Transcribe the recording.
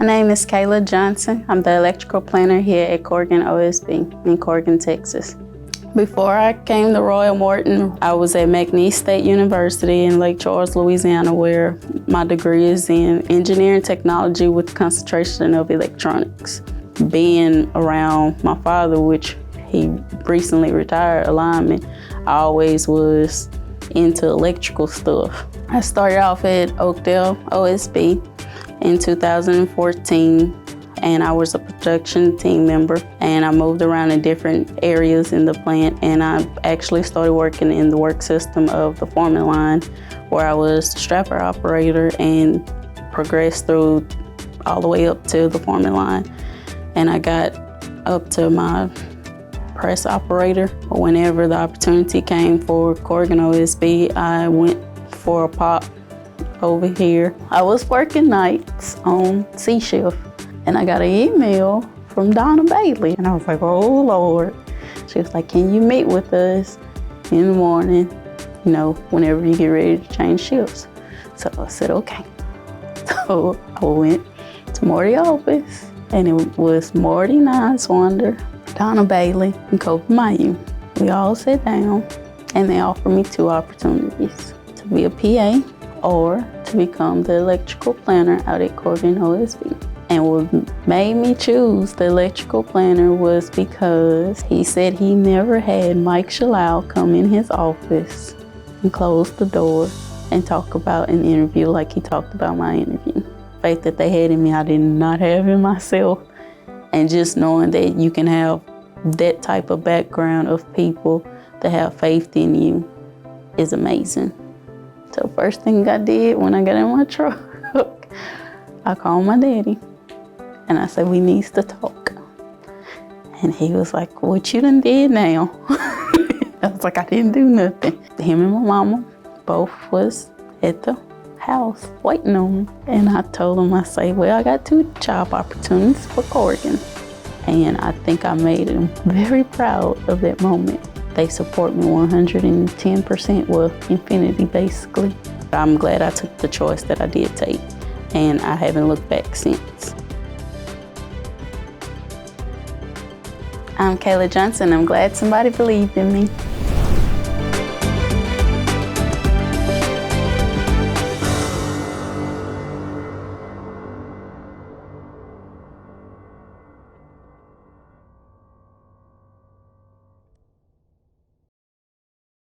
My name is Kayla Johnson. I'm the electrical planner here at Corrigan OSB in Corrigan, Texas. Before I came to RoyOMartin, I was at McNeese State University in Lake Charles, Louisiana, where my degree is in engineering technology with concentration of electronics. Being around my father, which he recently retired, a lineman, I always was into electrical stuff. I started off at Oakdale OSB in 2014, and I was a production team member, and I moved around in different areas in the plant, and I actually started working in the work system of the forming line, where I was the strapper operator and progressed through all the way up to the forming line. And I got up to my press operator. Whenever the opportunity came for Corrigan OSB, I went for a pop over here. I was working nights on C shift, and I got an email from Donna Bailey, and I was like, oh Lord. She was like, can you meet with us in the morning, whenever you get ready to change shifts? So I said, okay. So I went to Marty's office, and it was Marty Niswander, Donna Bailey, and Kobe Mayu. We all sat down, and they offered me two opportunities: to be a PA or to become the electrical planner out at Corrigan OSB. And what made me choose the electrical planner was because he said he never had Mike Shalal come in his office and close the door and talk about an interview like he talked about my interview. Faith that they had in me, I did not have in myself. And just knowing that you can have that type of background of people that have faith in you is amazing. So first thing I did when I got in my truck, I called my daddy and I said, we need to talk. And he was like, what you done did now? I was like, I didn't do nothing. Him and my mama both was at the house waiting on me. And I told him, I say, well, I got two job opportunities for Corrigan. And I think I made them very proud of that moment. They support me 110%, well, infinity basically. I'm glad I took the choice that I did take, and I haven't looked back since. I'm Kayla Johnson. I'm glad somebody believed in me.